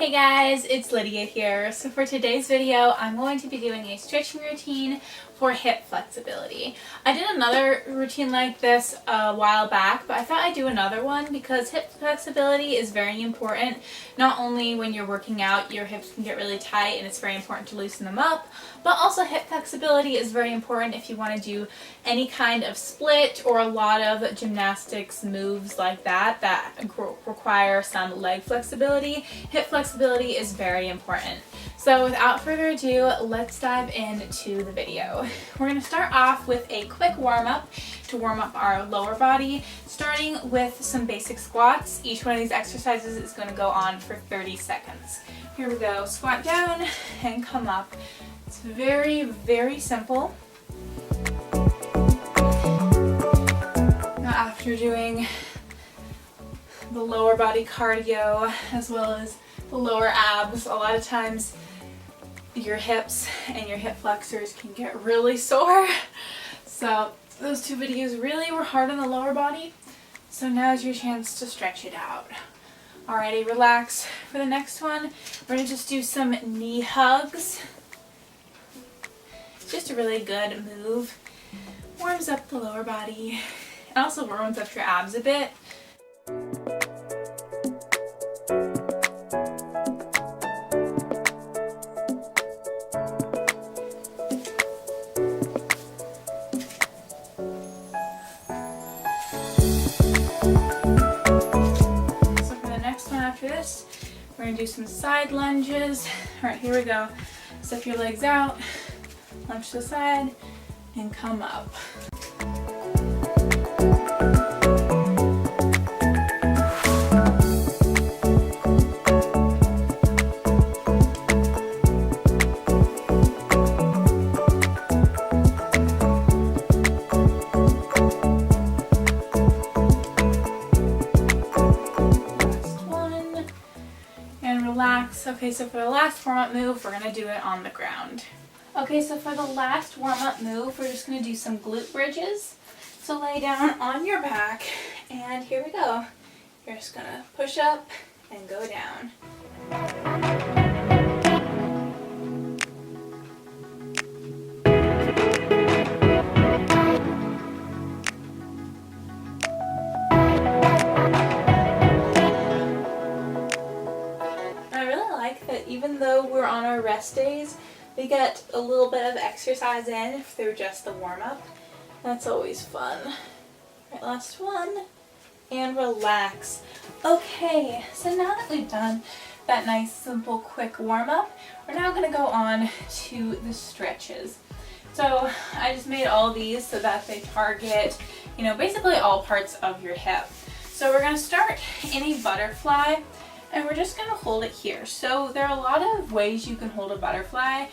Hey guys, it's Lydia here. So for today's video, I'm going to be doing a stretching routine for hip flexibility. I did another routine like this a while back, but I thought I'd do another one because hip flexibility is very important. Not only when you're working out, your hips can get really tight and it's very important to loosen them up, but also hip flexibility is very important if you want to do any kind of split or a lot of gymnastics moves like that require some leg flexibility. Hip flexibility is very important. So without further ado, let's dive into the video. We're going to start off with a quick warm-up to warm up our lower body, starting with some basic squats. Each one of these exercises is going to go on for 30 seconds. Here we go. Squat down and come up. It's very, very simple. Now after doing the lower body cardio as well as the lower abs, a lot of times your hips and your hip flexors can get really sore. So those two videos really were hard on the lower body. So now's your chance to stretch it out. Alrighty, relax. For the next one, we're going to just do some knee hugs. It's just a really good move. Warms up the lower body. It also warms up your abs a bit. After this, we're going to do some side lunges. Alright, here we go. Step your legs out, lunge to the side, and come up. Okay, so for the last warm-up move, we're going to do it on the ground. Okay, so for the last warm-up move, we're just going to do some glute bridges. So lay down on your back, and here we go. You're just going to push up and go down. Even though we're on our rest days, we get a little bit of exercise in through just the warm-up. That's always fun. Alright, last one. And relax. Okay, so now that we've done that nice, simple, quick warm-up, we're now going to go on to the stretches. So I just made all these so that they target, basically all parts of your hip. So we're going to start in a butterfly. And we're just going to hold it here. So there are a lot of ways you can hold a butterfly.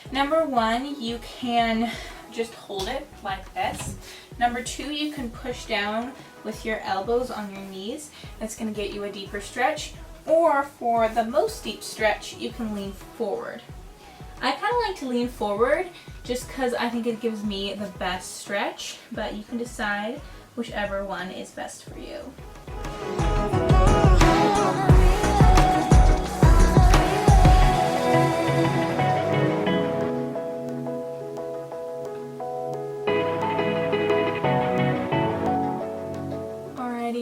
Number one, you can just hold it like this. Number two, you can push down with your elbows on your knees. That's going to get you a deeper stretch. Or for the most deep stretch, you can lean forward. I kind of like to lean forward just because I think it gives me the best stretch, but you can decide whichever one is best for you.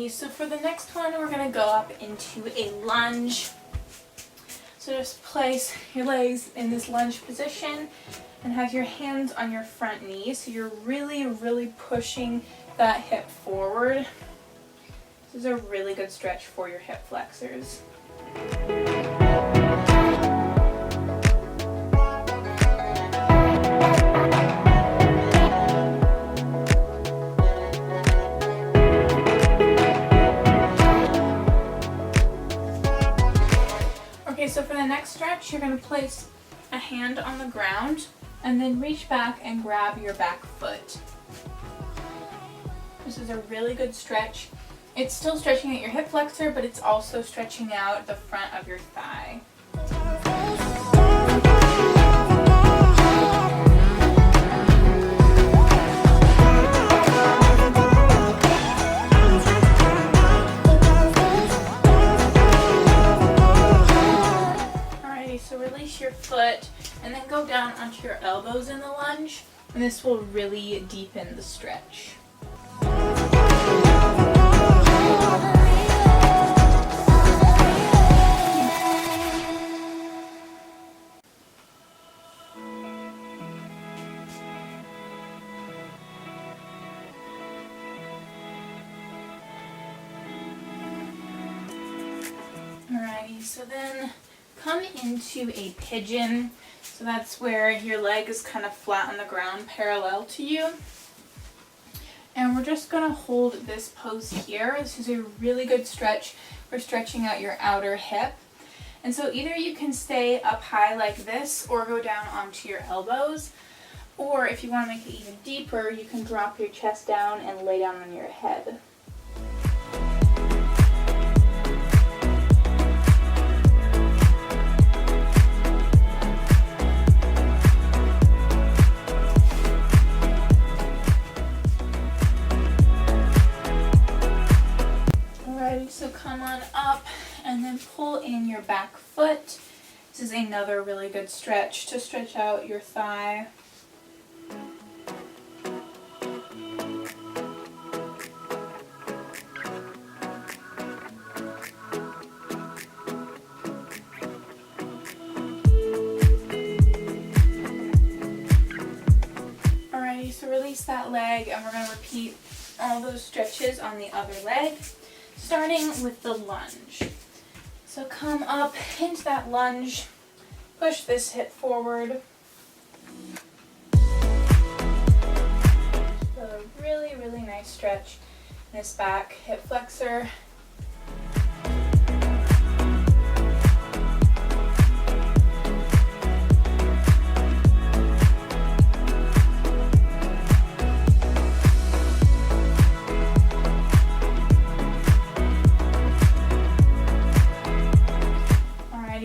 So for the next one, we're going to go up into a lunge. So just place your legs in this lunge position and have your hands on your front knees. So you're really, really pushing that hip forward. This is a really good stretch for your hip flexors. So for the next stretch, you're going to place a hand on the ground and then reach back and grab your back foot. This is a really good stretch. It's still stretching out your hip flexor, but it's also stretching out the front of your thigh. And this will really deepen the stretch. Alrighty, so then come into a pigeon. So that's where your leg is kind of flat on the ground, parallel to you. And we're just going to hold this pose here. This is a really good stretch for stretching out your outer hip. And so either you can stay up high like this or go down onto your elbows. Or if you want to make it even deeper, you can drop your chest down and lay down on your head. So come on up and then pull in your back foot. This is another really good stretch to stretch out your thigh. Alrighty, so release that leg and we're going to repeat all those stretches on the other leg. Starting with the lunge. So come up into that lunge, push this hip forward. So a really, really nice stretch in this back hip flexor.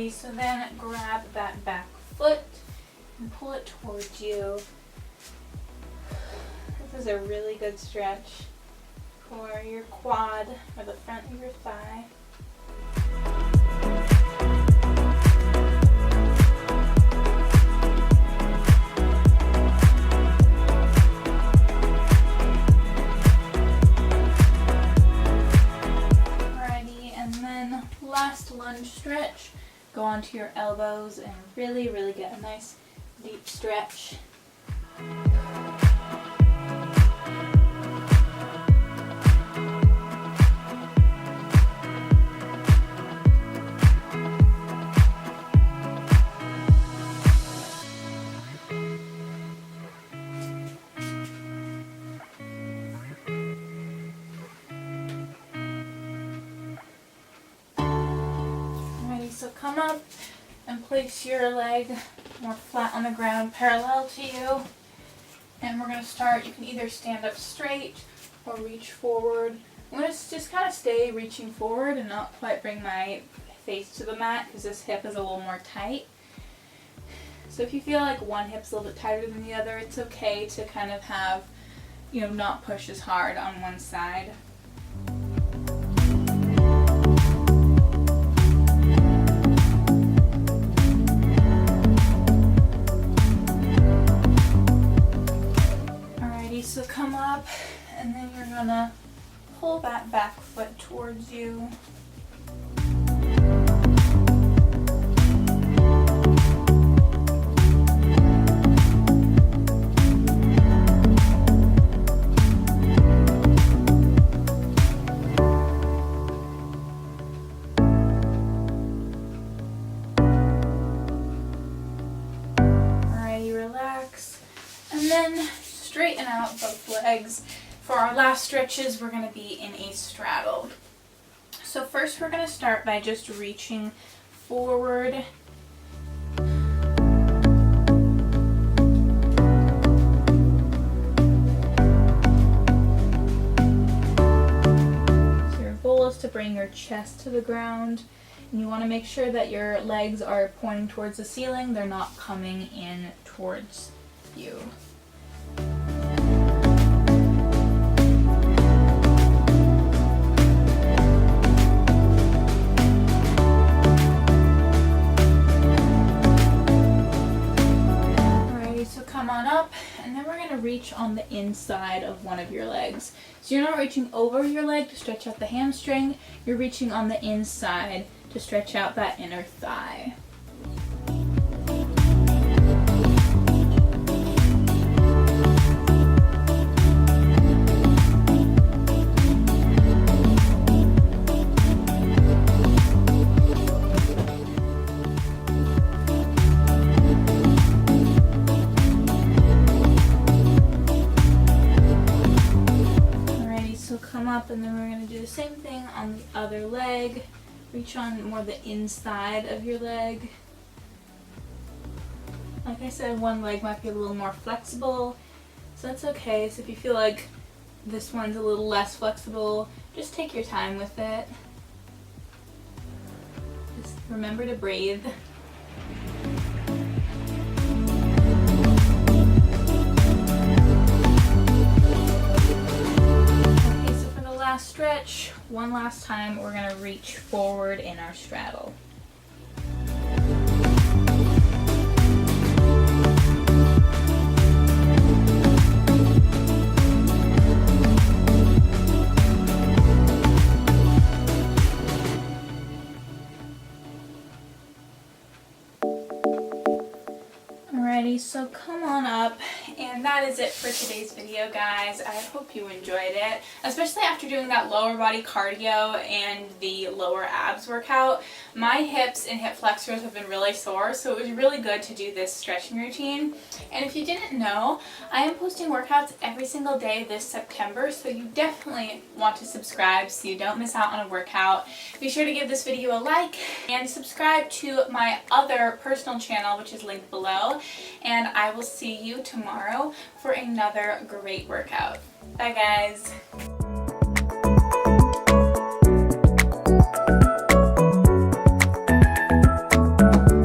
So then grab that back foot and pull it towards you. This is a really good stretch for your quad or the front of your thigh. Alrighty, and then last lunge stretch. Go onto your elbows and really, really get a nice deep stretch. So come up and place your leg more flat on the ground, parallel to you. And we're going to start, you can either stand up straight or reach forward. I'm going to just kind of stay reaching forward and not quite bring my face to the mat because this hip is a little more tight. So if you feel like one hip's a little bit tighter than the other, it's okay to kind of have, not push as hard on one side. So come up and then you're gonna pull that back foot towards you. Alrighty, relax. And then straighten out both legs. For our last stretches, we're going to be in a straddle. So first we're going to start by just reaching forward. So your goal is to bring your chest to the ground. And you want to make sure that your legs are pointing towards the ceiling. They're not coming in towards you. Come on up, and then we're going the inside of one of your legs. So you're not reaching over your leg to stretch out the hamstring, you're reaching on the inside to stretch out that inner thigh. Come up, and then we're going to do the same thing on the other leg. Reach on more the inside of your leg. Like I said, one leg might be a little more flexible, so that's okay. So if you feel like this one's a little less flexible, just take your time with it. Just remember to breathe. Stretch. One last time, we're going to reach forward in our straddle. Alrighty, so come on up, and that is it for today's video, guys. I hope you enjoyed it, especially after doing that lower body cardio and the lower abs workout. My hips and hip flexors have been really sore, so it was really good to do this stretching routine. And if you didn't know, I am posting workouts every single day this September, so you definitely want to subscribe so you don't miss out on a workout. Be sure to give this video a like and subscribe to my other personal channel, which is linked below. And I will see you tomorrow for another great workout. Bye, guys.